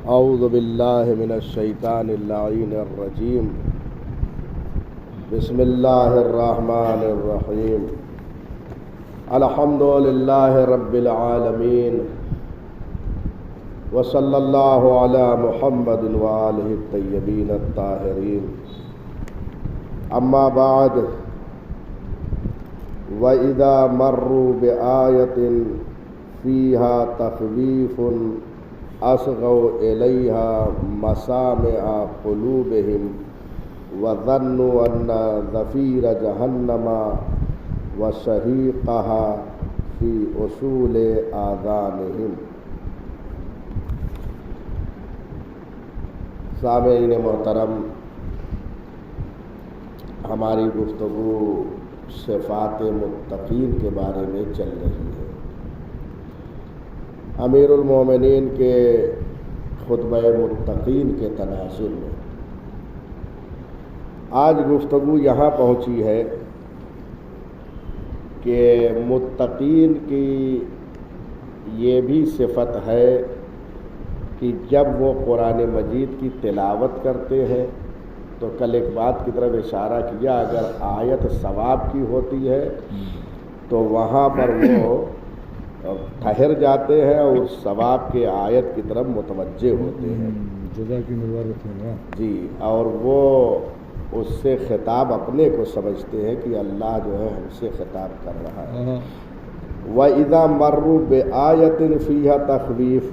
اعوذ باللہ من الشیطان اللعین الرجیم بسم اللہ الرحمن الرحیم الحمد للہ رب العالمین وصلی اللہ علی محمد وآلہ الطیبین الطاہرین اما بعد وَإِذَا مَرُّوا بِآيَةٍ فِيهَا تَخْوِيفٌ أَصْغَوْا إِلَيْهَا مَسَامِعَ قُلُوبِهِمْ وَظَنُّوا أَنَّ زَفِيرَ جَهَنَّمَ وَشَهِيقَهَا فِي أُصُولِ آذَانِهِمْ۔ سامعین محترم، ہماری گفتگو صفات متقین کے بارے میں چل رہی ہے۔ امیر المومنین کے خطبہ متقین کے تناظر میں آج گفتگو یہاں پہنچی ہے کہ متقین کی یہ بھی صفت ہے کہ جب وہ قرآن مجید کی تلاوت کرتے ہیں تو کل ایک بات کی طرف اشارہ کیا، اگر آیت ثواب کی ہوتی ہے تو وہاں پر وہ ٹھہر جاتے ہیں اور ثواب کے آیت کی طرف متوجہ ہوتے ہیں، جزا کی مبارک ہو جی، اور وہ اس سے خطاب اپنے کو سمجھتے ہیں کہ اللہ جو ہے ہم سے خطاب کر رہا ہے۔ وَإِذَا مَرُّوا بِآيَةٍ فِيهَا تَخْوِيفٌ،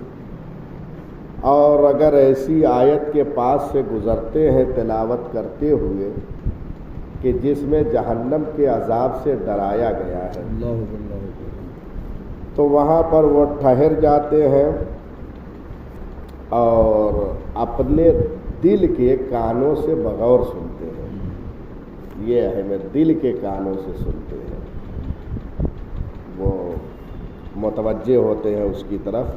اور اگر ایسی آیت کے پاس سے گزرتے ہیں تلاوت کرتے ہوئے کہ جس میں جہنم کے عذاب سے ڈرایا گیا ہے، تو وہاں پر وہ ٹھہر جاتے ہیں اور اپنے دل کے کانوں سے بغور سنتے ہیں۔ یہ ہے، میں دل کے کانوں سے سنتے ہیں، وہ متوجہ ہوتے ہیں اس کی طرف۔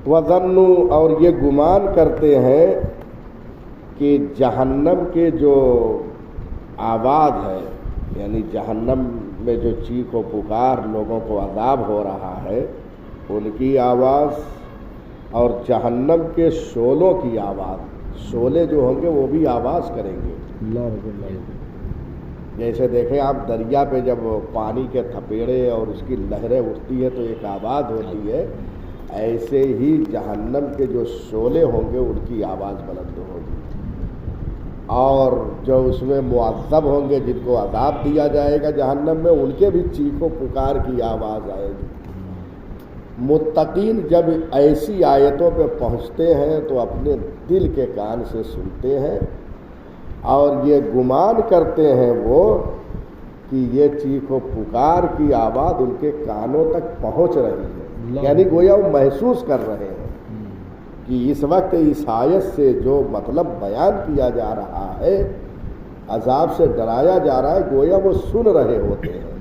وَظَنُّوا، اور یہ گمان کرتے ہیں کہ جہنم کے جو آواز ہے، یعنی جہنم میں جو چیخ و پکار لوگوں کو عذاب ہو رہا ہے ان کی آواز، اور جہنم کے شعلوں کی آواز، شعلے جو ہوں گے وہ بھی آواز کریں گے۔ جیسے دیکھیں آپ دریا پہ جب پانی کے تھپیڑے اور اس کی لہریں اٹھتی ہے تو ایک آواز ہوتی ہے، ایسے ہی جہنم کے جو شعلے ہوں گے ان کی آواز بلند ہوگی، اور جو اس میں معذب ہوں گے جن کو عذاب دیا جائے گا جہنم میں، ان کے بھی چیخ و پکار کی آواز آئے گی۔ متقین جب ایسی آیتوں پہ پہنچتے ہیں تو اپنے دل کے کان سے سنتے ہیں اور یہ گمان کرتے ہیں وہ کہ یہ چیخ و پکار کی آواز ان کے کانوں تک پہنچ رہی ہے، یعنی گویا وہ محسوس کر رہے ہیں کہ اس وقت اس آیت سے جو مطلب بیان کیا جا رہا ہے، عذاب سے ڈرایا جا رہا ہے، گویا وہ سن رہے ہوتے ہیں،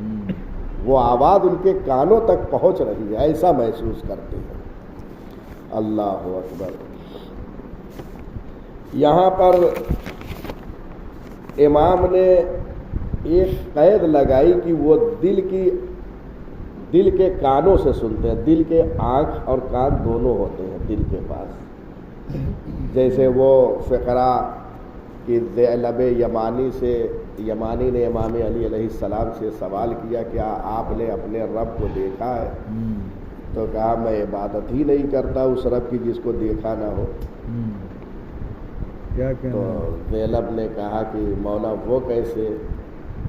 وہ آواز ان کے کانوں تک پہنچ رہی ہے، ایسا محسوس کرتے ہیں۔ اللہ اکبر۔ یہاں پر امام نے ایک قید لگائی کہ وہ دل کے کانوں سے سنتے ہیں، دل کے آنکھ اور کان دونوں ہوتے ہیں دل کے پاس۔ جیسے وہ فقرہ کہ ذیلب یمانی نے امام علی علیہ السلام سے سوال کیا کیا آپ نے اپنے رب کو دیکھا ہے؟ تو کہا میں عبادت ہی نہیں کرتا اس رب کی جس کو دیکھا نہ ہو۔ تو ذیلب نے کہا کہ مولا وہ کیسے؟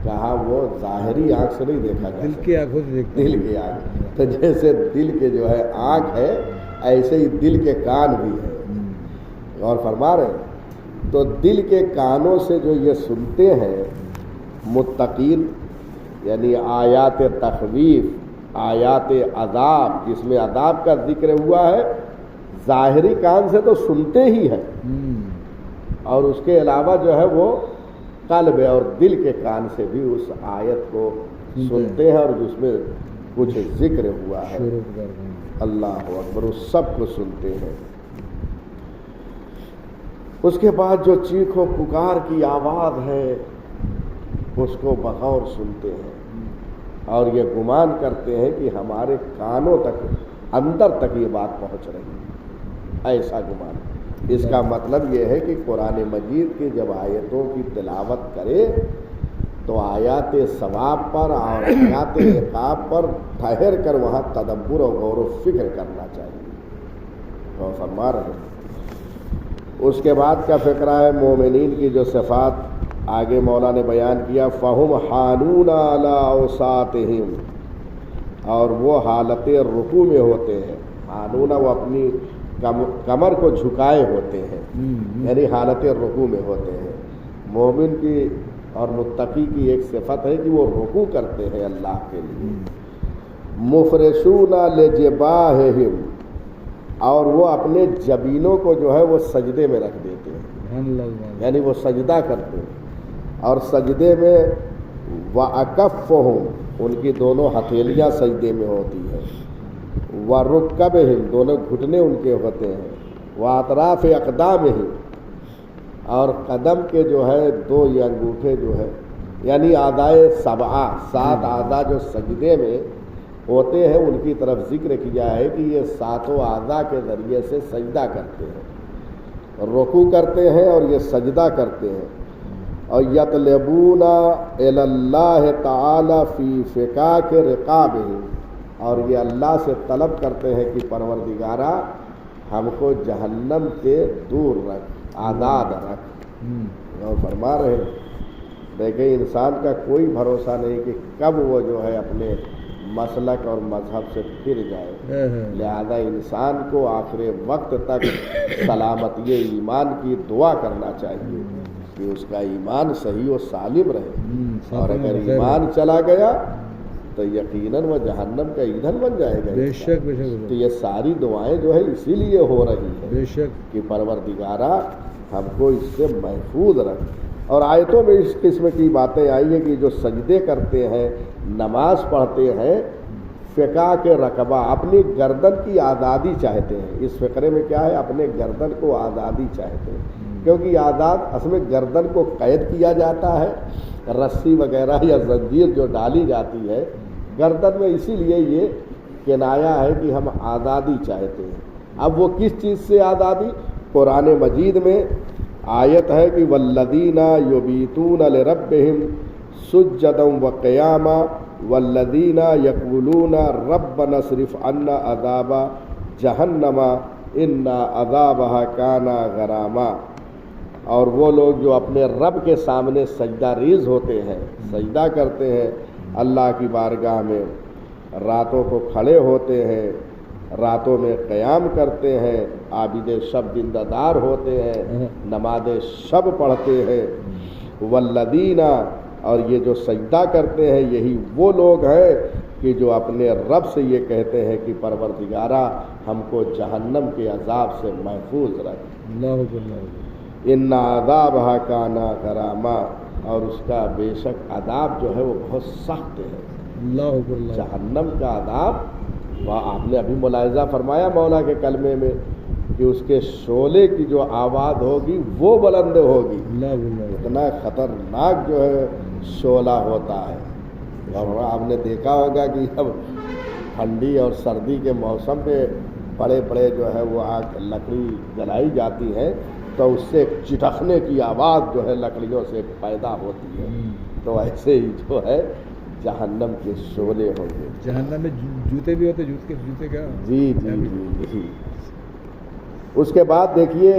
کہا وہ ظاہری آنکھ سے نہیں دیکھا جاتا، دل کی آنکھوں سے دیکھتا، دل کی آنکھ۔ تو جیسے دل کے جو ہے آنکھ ہے ایسے ہی دل کے کان بھی ہے، غور فرما رہے ہیں۔ تو دل کے کانوں سے جو یہ سنتے ہیں متقین، یعنی آیات تخویف، آیات عذاب، جس میں عذاب کا ذکر ہوا ہے، ظاہری کان سے تو سنتے ہی ہیں، اور اس کے علاوہ جو ہے وہ قلب اور دل کے کان سے بھی اس آیت کو سنتے ہیں، اور جس میں کچھ ذکر ہوا ہے، اللہ اکبر، اس سب کو سنتے ہیں۔ اس کے بعد جو چیخ و پکار کی آواز ہے اس کو بغور سنتے ہیں، اور یہ گمان کرتے ہیں کہ ہمارے کانوں تک اندر تک یہ بات پہنچ رہی ہے، ایسا گمان۔ اس کا مطلب یہ ہے کہ قرآن مجید کی جب آیتوں کی تلاوت کرے تو آیات ثواب پر اور آیات عقاب پر ٹھہر کر وہاں تدبر اور غور و فکر کرنا چاہیے۔ اور فرما رہے ہیں اس کے بعد کا فقرہ ہے مومنین کی جو صفات آگے مولا نے بیان کیا، فہم حانون علی اوساطہم، اور وہ حالت رکوع میں ہوتے ہیں۔ حانون وہ اپنی کمر کو جھکائے ہوتے ہیں، یعنی حالت رکوع میں ہوتے ہیں۔ مومن کی اور متقی کی ایک صفت ہے کہ وہ رکوع کرتے ہیں اللہ کے لیے۔ مفرشون لجباہہم، اور وہ اپنے جبینوں کو جو ہے وہ سجدے میں رکھ دیتے ہیں، یعنی وہ سجدہ کرتے ہیں۔ اور سجدے میں وَأَكَفُّهُمْ، ان کی دونوں ہتھیلیاں سجدے میں ہوتی ہیں۔ وَرُكَّبِهِمْ، دونوں گھٹنے ان کے ہوتے ہیں۔ وَأَطْرَافِ أَقْدَامِهِمْ، اور قدم کے جو ہے دو یہ انگوٹھے جو ہے، یعنی اعضائے سبعہ، 7 اعضاء جو سجدے میں ہوتے ہیں ان کی طرف ذکر کیا ہے کہ یہ 7 اعضاء کے ذریعے سے سجدہ کرتے ہیں، رکوع کرتے ہیں اور یہ سجدہ کرتے ہیں۔ اور یطلبون الی اللہ تعالی فی فکاک رقابہم، اور یہ اللہ سے طلب کرتے ہیں کہ پروردگارا ہم کو جہنم سے دور رکھ، آزاد رکھ۔ اور فرما رہے دیکھیں انسان کا کوئی بھروسہ نہیں کہ کب وہ جو ہے اپنے مسلک اور مذہب سے پھر جائے، لہذا انسان کو آخر وقت تک سلامتی ایمان کی دعا کرنا چاہیے کہ اس کا ایمان صحیح و سالم رہے، اور اگر ایمان چلا گیا تو یقیناً وہ جہنم کا ایندھن بن جائے گا۔ بے شک بے شک۔ تو یہ ساری دعائیں جو ہے اسی لیے ہو رہی ہیں بے شک کہ پروردگارا ہم کو اس سے محفوظ رکھ۔ اور آیتوں میں اس قسم کی باتیں آئی ہیں کہ جو سجدے کرتے ہیں، نماز پڑھتے ہیں، فقہ کے رقبہ، اپنی گردن کی آزادی چاہتے ہیں۔ اس فقرے میں کیا ہے، اپنے گردن کو آزادی چاہتے ہیں، کیونکہ آزاد اصل میں گردن کو قید کیا جاتا ہے، رسی وغیرہ یا زنجیر جو ڈالی جاتی ہے گردن میں، اسی لیے یہ کنایا ہے کہ ہم آزادی چاہتے ہیں۔ اب وہ کس چیز سے آزادی؟ قرآن مجید میں آیت ہے کہ والذین یبیتون لربہم سجدا وقیاما والذین یقولون ربنا اصرف عنا عذاب جہنم ان عذابها کان غراما، اور وہ لوگ جو اپنے رب کے سامنے سجدہ ریز ہوتے ہیں، سجدہ کرتے ہیں اللہ کی بارگاہ میں، راتوں کو کھڑے ہوتے ہیں، راتوں میں قیام کرتے ہیں، عابد شب زندہ دار ہوتے ہیں، نماز شب پڑھتے ہیں۔ والذین، اور یہ جو سجدہ کرتے ہیں یہی وہ لوگ ہیں کہ جو اپنے رب سے یہ کہتے ہیں کہ پروردگارا ہم کو جہنم کے عذاب سے محفوظ رکھ، ان عذابها کان غراما، اور اس کا بے شک عذاب جو ہے وہ بہت سخت ہے۔ جہنم کا عذاب، وہ آپ نے ابھی ملاحظہ فرمایا مولا کے کلمے میں کہ اس کے شعلے کی جو آواز ہوگی وہ بلند ہوگی، اتنا خطرناک جو ہے شعلہ ہوتا ہے۔ اور آپ نے دیکھا ہوگا کہ اب ٹھنڈی اور سردی کے موسم پہ بڑے بڑے جو ہے وہ آگ لکڑی جلائی جاتی ہے تو اس سے چٹخنے کی آواز جو ہے لکڑیوں سے پیدا ہوتی ہے، تو ایسے ہی جو ہے جہنم کے شعلے ہوں گے۔ جہنم میں جوتے بھی ہوتے، جوتے کیا؟ جی جی جی جی۔ اس کے بعد دیکھیے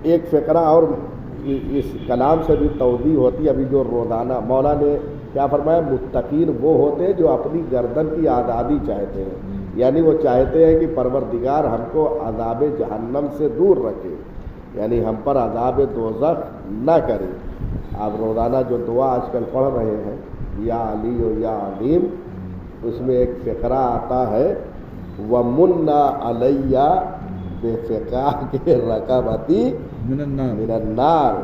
ایک فقرہ اور اس کلام سے بھی توضیح ہوتی ہے۔ ابھی جو روزانہ مولا نے کیا فرمایا، متقین وہ ہوتے ہیں جو اپنی گردن کی آزادی چاہتے ہیں، یعنی وہ چاہتے ہیں کہ پروردگار ہم کو عذاب جہنم سے دور رکھے، یعنی ہم پر عذاب دوزخ نہ کرے۔ آپ روزانہ جو دعا آج کل پڑھ رہے ہیں، یا علی و یا علیم، اس میں ایک فقرہ آتا ہے وَمُنَّ عَلَيَّ بِفِقَاكِ رَقَبَتِي مِنَ النَّارِ۔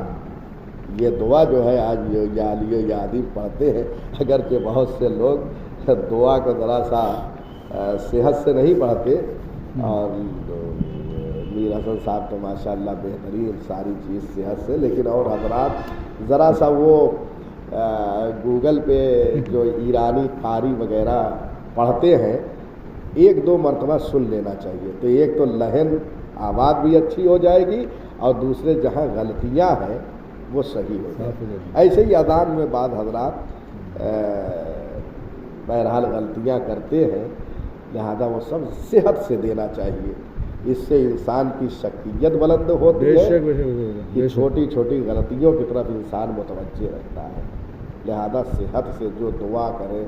یہ دعا جو ہے آج یا علی و یا علیم پڑھتے ہیں، اگرچہ بہت سے لوگ دعا کو ذرا سا صحت سے نہیں پڑھتے، اور میر حسن صاحب تو ماشاءاللہ بہترین ساری چیز صحت سے، لیکن اور حضرات ذرا سا وہ گوگل پہ جو ایرانی قاری وغیرہ پڑھتے ہیں ایک دو مرتبہ سن لینا چاہیے، تو ایک تو لحن آواز بھی اچھی ہو جائے گی اور دوسرے جہاں غلطیاں ہیں وہ صحیح ہو جائیں گی۔ ایسے ہی اذان میں بعض حضرات بہرحال غلطیاں کرتے ہیں، لہذا وہ سب صحت سے دینا چاہیے، اس سے انسان کی شخصیت بلند ہوتی ہے کہ چھوٹی چھوٹی غلطیوں کی طرف انسان متوجہ رہتا ہے، لہذا صحت سے جو دعا کرے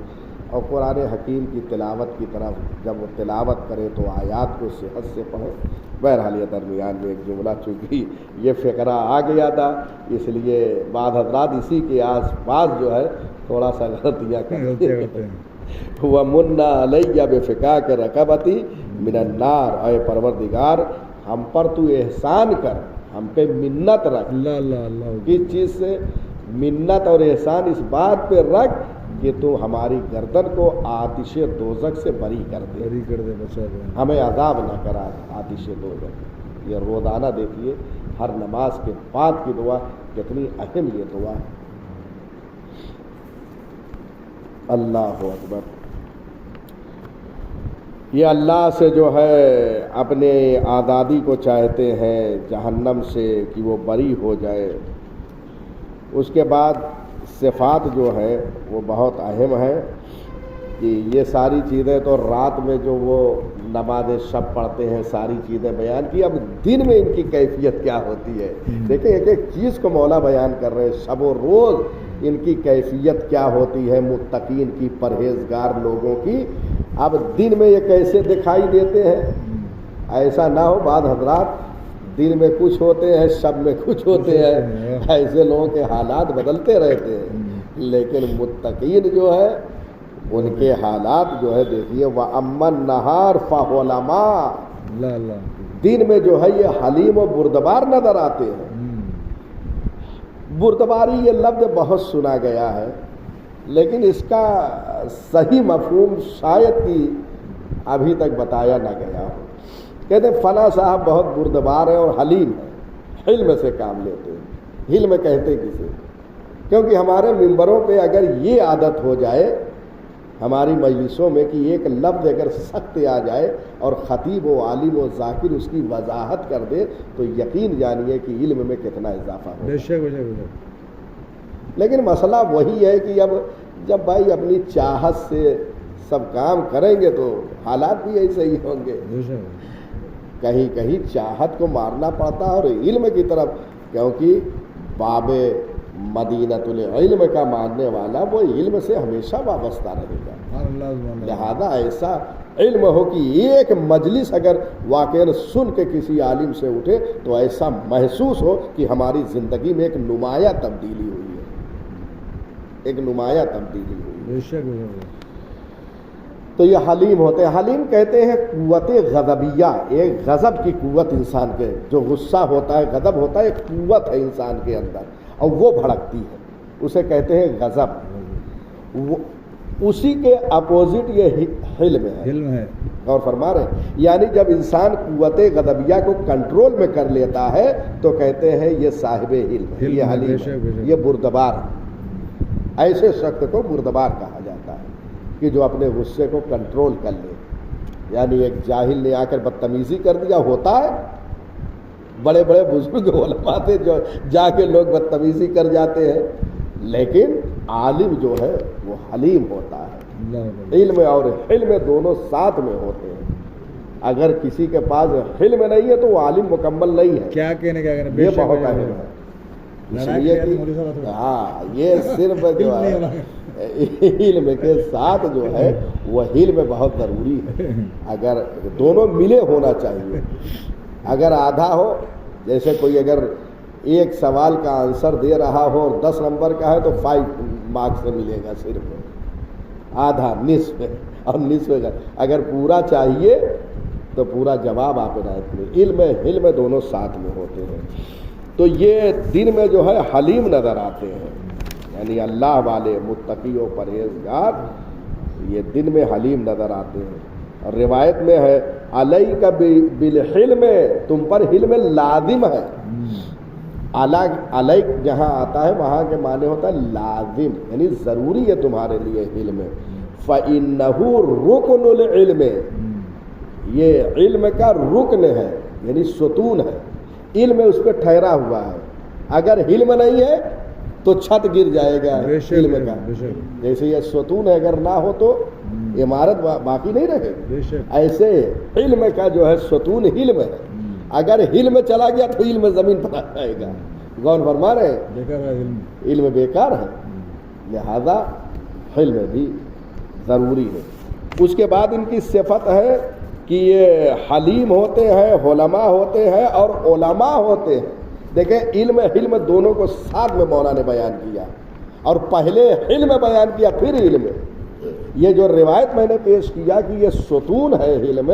اور قرآن حکیم کی تلاوت کی طرف جب وہ تلاوت کرے تو آیات کو صحت سے پڑھے۔ بہرحال یہ درمیان میں ایک جملہ چونکہ یہ فقرہ آ گیا تھا اس لیے بعض حضرات اسی کے آس پاس جو ہے تھوڑا سا غلطیاں کرتے ہیں۔ وَمُنَّ عَلَيَّ بِفِكَاكَ رَكَبَتِي مِنَ النَّارِ، اے پروردگار ہم پر تو احسان کر، ہم پہ منت رکھ۔ اللہ اللہ اللہ، کس چیز سے منت اور احسان؟ اس بات پہ رکھ کہ تو ہماری گردن کو آتش دوزخ سے بری کر دے، بری کر دے، بچا دے۔ ہمیں عذاب نہ کرا آتش دوزخ۔ یہ روزانہ دیکھیے ہر نماز کے بعد کی دعا کتنی اہم یہ دعا ہے۔ اللہ اکبر۔ یہ اللہ سے جو ہے اپنے آزادی کو چاہتے ہیں جہنم سے کہ وہ بری ہو جائے۔ اس کے بعد صفات جو ہے وہ بہت اہم ہے کہ یہ ساری چیزیں تو رات میں جو وہ نماز شب پڑھتے ہیں ساری چیزیں بیان کی، اب دن میں ان کی کیفیت کیا ہوتی ہے دیکھیں، ایک ایک چیز کو مولا بیان کر رہے ہیں، شب و روز ان کی کیفیت کیا ہوتی ہے، متقین کی، پرہیزگار لوگوں کی۔ اب دن میں یہ کیسے دکھائی دیتے ہیں، ایسا نہ ہو بعض حضرات دن میں کچھ ہوتے ہیں شب میں کچھ ہوتے ہیں، ایسے لوگوں کے حالات بدلتے رہتے ہیں، لیکن متقین جو ہے ان کے حالات جو ہے دیکھیے وَأَمَّا النَّهَارُ فَهُوَ لَمَا، اللہ اللہ، دن میں جو ہے یہ حلیم و بردبار نظر آتے ہیں۔ بردباری یہ لفظ بہت سنا گیا ہے لیکن اس کا صحیح مفہوم شاید کہ ابھی تک بتایا نہ گیا ہو۔ کہتے ہیں فلاں صاحب بہت بردبار ہے اور حلیم ہے، حلم سے کام لیتے ہیں۔ حلم کہتے کسے؟ کیونکہ ہمارے ممبروں پہ اگر یہ عادت ہو جائے ہماری مجلسوں میں کہ ایک لفظ اگر سخت آ جائے اور خطیب و عالم و ذاکر اس کی وضاحت کر دے تو یقین جانیے کہ علم میں کتنا اضافہ ہو۔ بے شک بے شک بے شک۔ لیکن مسئلہ وہی ہے کہ اب جب بھائی اپنی چاہت سے سب کام کریں گے تو حالات بھی ایسے ہی ہوں گے، بے شک۔ کہیں کہیں چاہت کو مارنا پڑتا ہے اور علم کی طرف، کیونکہ باب مدینۃ العلم کا ماننے والا وہ علم سے ہمیشہ وابستہ رہے گا۔ لہذا ایسا علم ہو کہ ایک مجلس اگر واقعاً سن کے کسی عالم سے اٹھے تو ایسا محسوس ہو کہ ہماری زندگی میں ایک نمایاں تبدیلی ہوئی ہے، ایک نمایاں تبدیلی ہوئی ہے۔ بے شک بے شک۔ تو یہ حلیم ہوتے ہیں۔ حلیم کہتے ہیں قوت غضبیہ، ایک غضب کی قوت انسان کے، جو غصہ ہوتا ہے غضب ہوتا ہے، ایک قوت ہے انسان کے اندر اور وہ بھڑکتی ہے، اسے کہتے ہیں غضب۔ اسی کے اپوزٹ یہ حلم ہے، علم ہے۔ اور فرما رہے ہیں یعنی جب انسان قوت غضبیہ کو کنٹرول میں کر لیتا ہے تو کہتے ہیں یہ صاحب علم ہے، یہ حلیم ہے، یہ بردبار ہے۔ ایسے شخص کو بردبار کہا جاتا ہے کہ جو اپنے غصے کو کنٹرول کر لے۔ یعنی ایک جاہل نے آ کر بدتمیزی کر دیا، ہوتا ہے، بڑے بڑے بزرگ علماء تھے جو جا کے لوگ بدتمیزی کر جاتے ہیں، لیکن عالم جو ہے وہ حلیم ہوتا ہے۔ علم اور حلم دونوں ساتھ میں ہوتے ہیں۔ اگر کسی کے پاس حلم نہیں ہے تو وہ عالم مکمل نہیں ہے۔ کیا کہنے کیا کہنا، یہ بہت اہم ہے، اس لیے کہ ہاں یہ صرف جو ہے علم کے ساتھ جو ہے وہ علم بہت ضروری ہے۔ اگر دونوں ملے ہونا چاہیے، اگر آدھا ہو، جیسے کوئی اگر ایک سوال کا آنسر دے رہا ہو اور 10 نمبر کا ہے تو 5 مارکس سے ملے گا، صرف آدھا، نصف، اور نصف اگر پورا چاہیے تو پورا جواب آپ عنایت کریں۔ علم دونوں ساتھ میں ہوتے ہیں۔ تو یہ دن میں جو ہے حلیم نظر آتے ہیں، یعنی اللہ والے متقی و پرہیزگار یہ دن میں حلیم نظر آتے ہیں۔ اور روایت میں ہے علیک بالحلم، تم پر حلم لازم ہے۔ علیک جہاں آتا ہے وہاں کے معنی ہوتا ہے لازم، یعنی ضروری ہے تمہارے لیے علم۔ فإنہ رکن العلم، یہ علم کا رکن ہے، یعنی ستون ہے، علم اس پہ ٹھہرا ہوا ہے. اگر علم نہیں ہے تو چھت گر جائے گا بے شک، علم کا. بے شک، جیسے یہ ستون ہے، اگر نہ ہو تو عمارت باقی نہیں رہے گی. بے شک. ایسے علم کا جو ہے ستون علم ہے. اگر علم چلا گیا تو علم زمین پر آ جائے گا. غور فرما رہے ہیں؟ بیکار ہے علم. علم بیکار ہے، لہذا علم بھی ضروری ہے. اس کے بعد ان کی صفت ہے کہ یہ حلیم ہوتے ہیں، علماء ہوتے ہیں اور علماء ہوتے ہیں. دیکھیں علم دونوں کو ساتھ میں مولا نے بیان کیا، اور پہلے علم بیان کیا پھر علم. یہ جو روایت میں نے پیش کیا کہ یہ ستون ہے علم،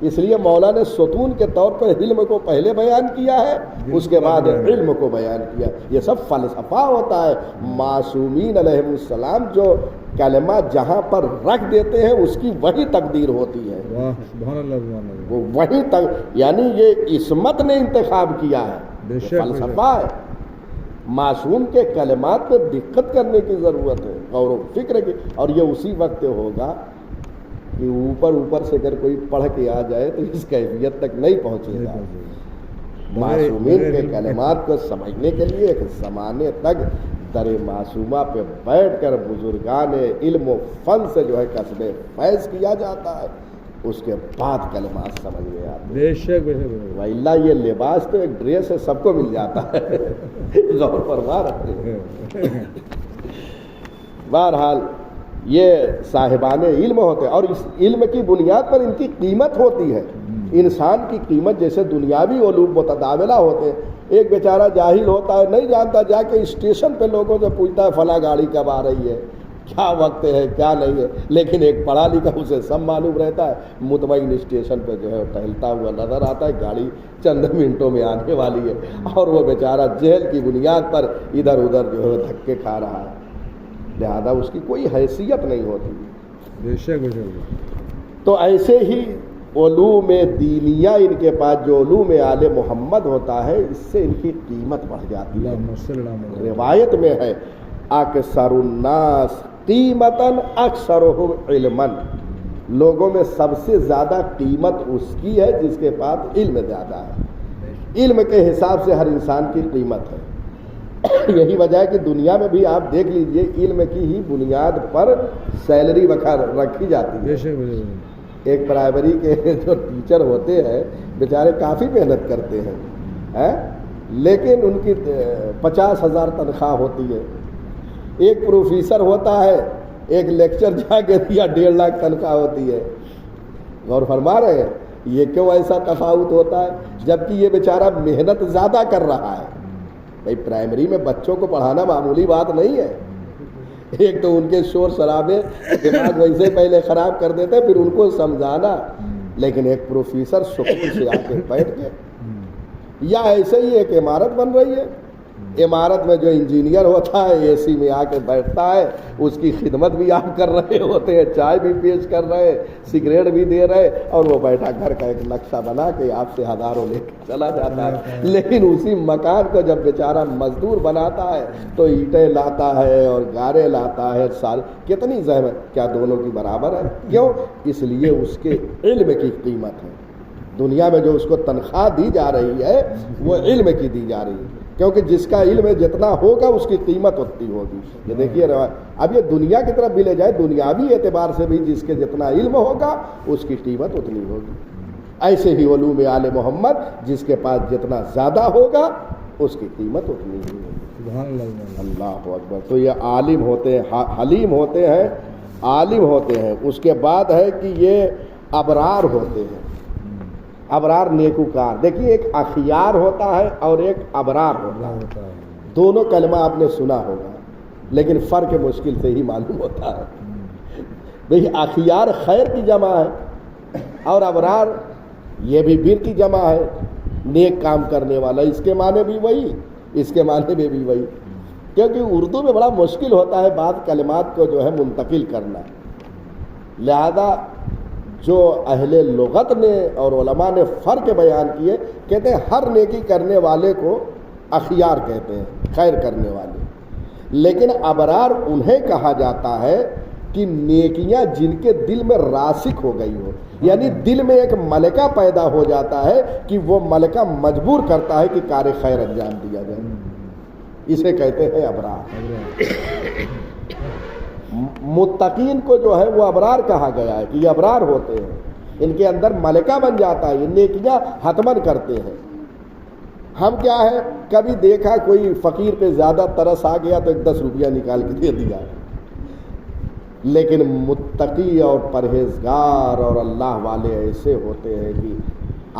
اس لیے مولا نے ستون کے طور پر علم کو پہلے بیان کیا ہے، اس کے بعد علم کو بیان کیا. یہ سب فلسفہ ہوتا ہے. معصومین علیہ السلام جو کلمہ جہاں پر رکھ دیتے ہیں اس کی وہی تقدیر ہوتی ہے. واہ، سبحان اللہ، سبحان اللہ. وہ وہی یعنی یہ عصمت نے انتخاب کیا ہے. بے شک، فلسفہ ہے. معصوم کے کلمات پہ دقت کرنے کی ضرورت ہے، غور و فکر کی. اور یہ اسی وقت ہوگا کہ اوپر سے اگر کوئی پڑھ کے آ جائے تو اس کیفیت تک نہیں پہنچے گا. معصومین کے کلمات کو سمجھنے کے لیے ایک زمانے تک در معصومہ پہ بیٹھ کر بزرگان علم و فن سے جو ہے قصب فیض کیا جاتا ہے، اس کے بعد کلمات سمجھ میں آتے ہیں. بے شک، بے شک. وَإِلَّا یہ لباس تو ایک ڈریس ہے، سب کو مل جاتا ہے. غور فرما رہے ہیں. بہرحال یہ صاحبان علم ہوتے ہیں، اور اس علم کی بنیاد پر ان کی قیمت ہوتی ہے. انسان کی قیمت جیسے دنیاوی علوم متداولہ ہوتے ہیں. ایک بیچارہ جاہل ہوتا ہے، نہیں جانتا، جا کے اسٹیشن پہ لوگوں سے پوچھتا ہے فلاں گاڑی کب آ رہی ہے، کیا وقت ہے، کیا نہیں ہے. لیکن ایک پڑھا لکھا اسے سب معلوم رہتا ہے، مطمئن اسٹیشن پہ جو ہے ٹہلتا ہوا نظر آتا ہے، گاڑی چند منٹوں میں آنے والی ہے، اور وہ بیچارہ جہل کی بنیاد پر ادھر ادھر جو ہے دھکے کھا رہا ہے. لہذا اس کی کوئی حیثیت نہیں ہوتی. بے شک، بے شک. تو ایسے ہی علوم دینیہ ان کے پاس جو علوم آل محمد ہوتا ہے، اس سے ان کی قیمت بڑھ جاتی ہے. اللہم صلی اللہ علیہ وسلم. روایت میں ہے اکثر الناس قیمتاً اکثرہم علماً، لوگوں میں سب سے زیادہ قیمت اس کی ہے جس کے پاس علم زیادہ ہے. علم کے حساب سے ہر انسان کی قیمت ہے. یہی وجہ ہے کہ دنیا میں بھی آپ دیکھ لیجئے علم کی ہی بنیاد پر سیلری رکھی جاتی ہے. بے شک، بے شک. ایک پرائمری کے جو ٹیچر ہوتے ہیں بیچارے کافی محنت کرتے ہیں، لیکن ان کی 50,000 تنخواہ ہوتی ہے. ایک پروفیسر ہوتا ہے، ایک لیکچر جا کے دیا 1.5 لاکھ تنخواہ ہوتی ہے. غور فرما رہے ہیں؟ یہ کیوں ایسا تفاوت ہوتا ہے جبکہ یہ بیچارہ محنت زیادہ کر رہا ہے؟ بھائی پرائمری میں بچوں کو پڑھانا معمولی بات نہیں ہے. ایک تو ان کے شور شرابے دماغ ویسے پہلے خراب کر دیتے، پھر ان کو سمجھانا. لیکن ایک پروفیسر سکون سے آ کے بیٹھ کے، یا ایسے ہی ایک عمارت بن رہی ہے، عمارت میں جو انجینئر ہوتا ہے اے سی میں آ کے بیٹھتا ہے، اس کی خدمت بھی آپ کر رہے ہوتے ہیں، چائے بھی پیش کر رہے، سگریٹ بھی دے رہے، اور وہ بیٹھا گھر کا ایک نقشہ بنا کے آپ سے ہزاروں لے کے چلا جاتا ہے. لیکن اسی مکان کو جب بیچارہ مزدور بناتا ہے تو اینٹیں لاتا ہے اور گارے لاتا ہے، کتنی زحمت. کیا دونوں کی برابر ہے؟ کیوں؟ اس لیے اس کے علم کی قیمت ہے. دنیا میں جو اس کو تنخواہ دی جا رہی ہے وہ علم کی دی جا رہی ہے، کیونکہ جس کا علم جتنا ہوگا اس کی قیمت اتنی ہوگی. یہ دیکھیے اب یہ دنیا کی طرف بھی لے جائے، دنیاوی اعتبار سے بھی جس کے جتنا علم ہوگا اس کی قیمت اتنی ہوگی. ایسے ہی علوم آل محمد جس کے پاس جتنا زیادہ ہوگا اس کی قیمت اتنی ہی ہوگی. سبحان اللہ. اللہ اکبر. تو یہ عالم ہوتے ہیں، حلیم ہوتے ہیں، عالم ہوتے ہیں. اس کے بعد ہے کہ یہ ابرار ہوتے ہیں. ابرار نیکوکار. دیکھیے ایک اخیار ہوتا ہے اور ایک ابرار ہوتا ہے. دونوں کلمہ آپ نے سنا ہوگا لیکن فرق مشکل سے ہی معلوم ہوتا ہے. دیکھیے اخیار خیر کی جمع ہے اور ابرار یہ بھی بر کی جمع ہے، نیک کام کرنے والا. اس کے معنی بھی وہی، اس کے معنی میں بھی وہی، کیونکہ اردو میں بڑا مشکل ہوتا ہے بعض کلمات کو جو ہے منتقل کرنا. لہذا جو اہل لغت نے اور علماء نے فرق بیان کیے، کہتے ہیں ہر نیکی کرنے والے کو اخیار کہتے ہیں، خیر کرنے والے. لیکن ابرار انہیں کہا جاتا ہے کہ نیکیاں جن کے دل میں راسخ ہو گئی ہو، یعنی دل میں ایک ملکہ پیدا ہو جاتا ہے کہ وہ ملکہ مجبور کرتا ہے کہ کار خیر انجام دیا جائے، اسے کہتے ہیں ابرار۔ متقین کو جو ہے وہ ابرار کہا گیا ہے کہ یہ ابرار ہوتے ہیں، ان کے اندر ملکہ بن جاتا ہے، یہ نیکیاں حتمن کرتے ہیں۔ ہم کیا ہے، کبھی دیکھا کوئی فقیر پہ زیادہ ترس آ گیا تو ایک 10 روپیہ نکال کے دے دیا، لیکن متقی اور پرہیزگار اور اللہ والے ایسے ہوتے ہیں کہ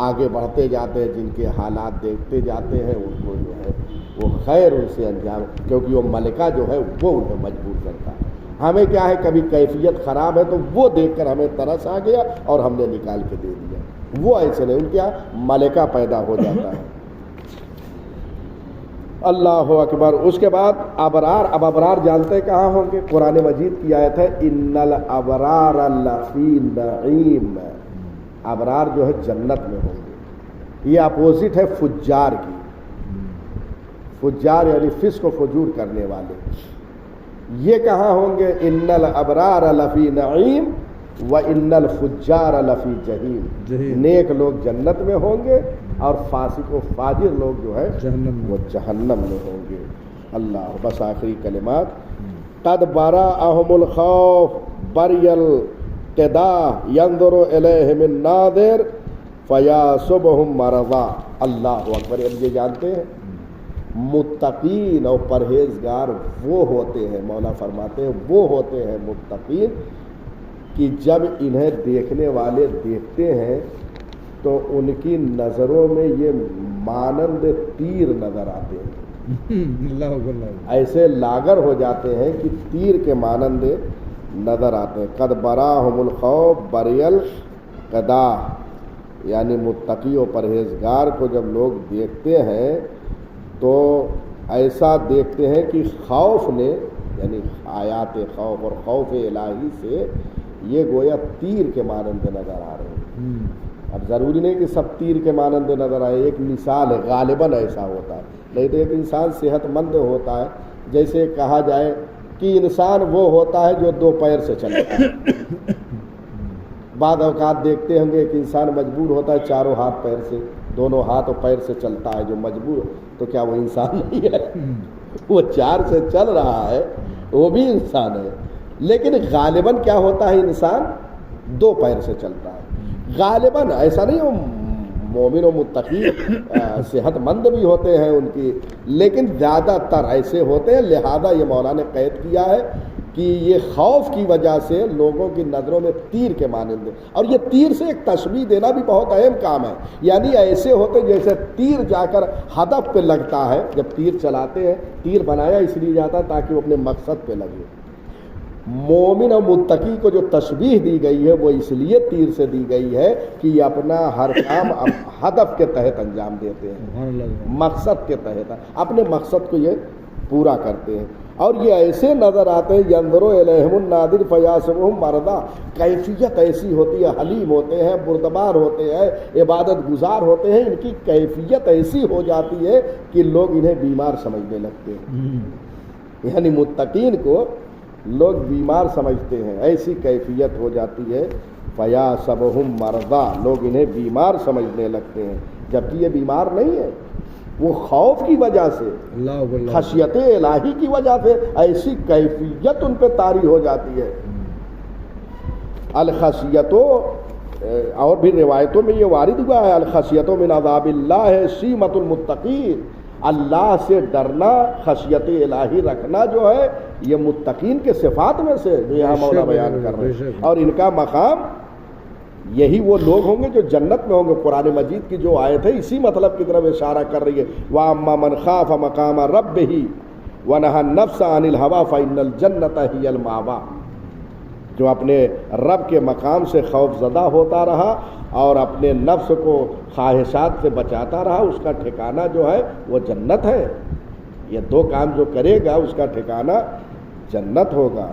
آگے بڑھتے جاتے ہیں، جن کے حالات دیکھتے جاتے ہیں، ان کو جو ہے وہ خیر ان سے انجام، کیونکہ وہ ملکہ جو ہے وہ انہیں مجبور کرتا ہے۔ ہمیں کیا ہے، کبھی کیفیت خراب ہے تو وہ دیکھ کر ہمیں ترس آ گیا اور ہم نے نکال کے دے دیا، وہ ایسے نہیں، ان کے یہاں ملکہ پیدا ہو جاتا ہے۔ اللہ اکبر۔ اس کے بعد ابرار، اب ابرار جانتے کہاں ہوں گے؟ قرآن مجید کی آیت ہے ان الابرار لفی نعیم، ابرار جو ہے جنت میں ہوں گے، یہ اپوزٹ ہے فجار کی، فجار یعنی فسق و فجور کرنے والے، یہ کہاں ہوں گے؟ ان الابرار لفی نعیم وان الفجار لفی جہیم، نیک لوگ جنت میں ہوں گے اور فاسق و فاجر لوگ جو ہے وہ جہنم میں ہوں گے۔ اللہ، بس آخری کلمات، قد براءہم الخوف بری القداء ينظر الیہم الناظر فیاسبہم مرضا۔ اللہ اکبر۔ اب یہ جانتے ہیں متقین اور پرہیزگار وہ ہوتے ہیں، مولا فرماتے ہیں وہ ہوتے ہیں متقین کہ جب انہیں دیکھنے والے دیکھتے ہیں تو ان کی نظروں میں یہ مانند تیر نظر آتے ہیں، ایسے لاگر ہو جاتے ہیں کہ تیر کے مانند نظر آتے ہیں۔ قد براہم الخوف بری القداء، یعنی متقی و پرہیزگار کو جب لوگ دیکھتے ہیں تو ایسا دیکھتے ہیں کہ خوف نے، یعنی آیات خوف اور خوف الہی سے یہ گویا تیر کے مانند نظر آ رہے ہیں۔ اب ضروری نہیں کہ سب تیر کے مانند نظر آئے، ایک مثال ہے، غالباً ایسا ہوتا ہے، نہیں تو ایک انسان صحت مند ہوتا ہے، جیسے کہا جائے کہ انسان وہ ہوتا ہے جو 2 پیر سے چلتا ہے۔ بعض اوقات دیکھتے ہوں گے ایک انسان مجبور ہوتا ہے 4 ہاتھ پیر سے، دونوں ہاتھ اور پیر سے چلتا ہے، جو مجبور، تو کیا وہ انسان نہیں ہے؟ وہ 4 سے چل رہا ہے، وہ بھی انسان ہے، لیکن غالباً کیا ہوتا ہے، انسان 2 پیر سے چلتا ہے۔ غالباً ایسا نہیں ہو، مومن و متقی صحت مند بھی ہوتے ہیں ان کی، لیکن زیادہ تر ایسے ہوتے ہیں، لہذا یہ مولا نے قید کیا ہے کہ یہ خوف کی وجہ سے لوگوں کی نظروں میں تیر کے مانند ہے، اور یہ تیر سے ایک تشبیہ دینا بھی بہت اہم کام ہے، یعنی ایسے ہوتے جیسے تیر جا کر ہدف پہ لگتا ہے، جب تیر چلاتے ہیں، تیر بنایا اس لیے جاتا ہے تاکہ وہ اپنے مقصد پہ لگے۔ مومن اور متقی کو جو تشبیہ دی گئی ہے وہ اس لیے تیر سے دی گئی ہے کہ یہ اپنا ہر کام ہدف کے تحت انجام دیتے ہیں، مقصد کے تحت اپنے مقصد کو یہ پورا کرتے ہیں، اور یہ ایسے نظر آتے ہیں ینظر الیہم الناظر فیاسبہم مرضا، کیفیت ایسی ہوتی ہے، حلیم ہوتے ہیں، بردبار ہوتے ہیں، عبادت گزار ہوتے ہیں، ان کی کیفیت ایسی ہو جاتی ہے کہ لوگ انہیں بیمار سمجھنے لگتے ہیں، یعنی متقین کو لوگ بیمار سمجھتے ہیں، ایسی کیفیت ہو جاتی ہے، فیاسبہم مرضا، لوگ انہیں بیمار سمجھنے لگتے ہیں، جبکہ یہ بیمار نہیں ہے، وہ خوف کی وجہ سے، خشیت الہی کی وجہ سے ایسی کیفیت ان پہ طاری ہو جاتی ہے۔ الخشیتو، اور بھی روایتوں میں یہ وارد ہوا ہے، الخشیتو من عذاب اللہ سیمۃ المتقین، اللہ سے ڈرنا، خشیت الہی رکھنا جو ہے یہ متقین کے صفات میں سے جو یہاں مولا بیان کر رہے ہیں، اور ان کا مقام یہی وہ لوگ ہوں گے جو جنت میں ہوں گے۔ قرآن مجید کی جو آیت ہے اسی مطلب کی طرف اشارہ کر رہی ہے، وَأَمَّا مَنْ خَافَ مَقَامَ رَبِّهِ وَنَهَى النَّفْسَ عَنِ الْهَوَىٰ فَإِنَّ الْجَنَّةَ هِيَ الْمَأْوَىٰ، جو اپنے رب کے مقام سے خوف زدہ ہوتا رہا اور اپنے نفس کو خواہشات سے بچاتا رہا، اس کا ٹھکانہ جو ہے وہ جنت ہے۔ یہ 2 کام جو کرے گا اس کا ٹھکانہ جنت ہوگا۔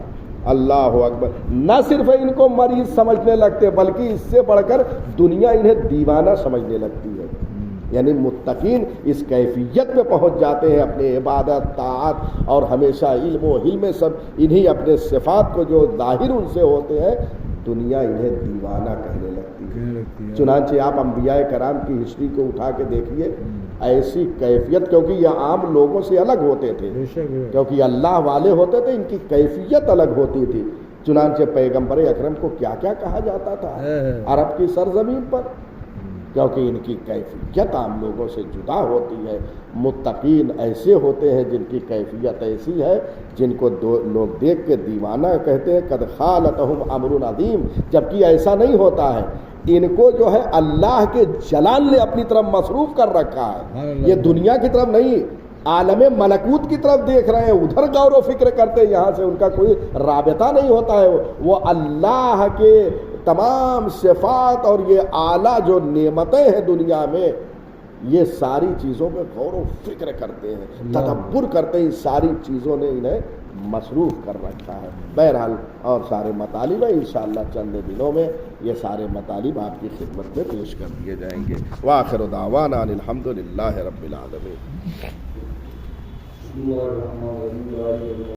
اللہ اکبر۔ نہ صرف ان کو مریض سمجھنے لگتے بلکہ اس سے بڑھ کر دنیا انہیں دیوانہ سمجھنے لگتی ہے، یعنی متقین اس کیفیت پہ پہنچ جاتے ہیں اپنے عبادت طاعت اور ہمیشہ علم و حلم سب انہی اپنے صفات کو جو ظاہر ان سے ہوتے ہیں دنیا انہیں دیوانہ کہنے لگتی ہے۔ چنانچہ آپ انبیاء کرام کی ہسٹری کو اٹھا کے دیکھیے، ایسی کیفیت، کیونکہ یہ عام لوگوں سے الگ ہوتے تھے، کیونکہ اللہ والے ہوتے تھے، ان کی کیفیت الگ ہوتی تھی۔ چنانچہ پیغمبر اکرم کو کیا کیا کہا جاتا تھا عرب کی سرزمین پر، کیونکہ ان کی کیفیت عام لوگوں سے جدا ہوتی ہے۔ متقین ایسے ہوتے ہیں جن کی کیفیت ایسی ہے جن کو لوگ دیکھ کے دیوانہ کہتے ہیں، قد خالتہم امر عظیم، جبکہ ایسا نہیں ہوتا ہے، ان کو جو ہے اللہ کے جلال نے اپنی طرف مصروف کر رکھا ہے، یہ دنیا کی طرف نہیں، عالم ملکوت کی طرف دیکھ رہے ہیں، ادھر غور و فکر کرتے ہیں، یہاں سے ان کا کوئی رابطہ نہیں ہوتا ہے، وہ اللہ کے تمام صفات اور یہ اعلیٰ جو نعمتیں ہیں دنیا میں، یہ ساری چیزوں پہ غور و فکر کرتے ہیں، تدبر کرتے ہیں، ساری چیزوں نے انہیں مصروف کر رکھا ہے۔ بہرحال اور سارے مطالب ہیں، انشاءاللہ چند دنوں میں یہ سارے مطالب آپ کی خدمت میں پیش کر دیے جائیں گے۔ وآخر دعوانا ان الحمدللہ رب العالمین۔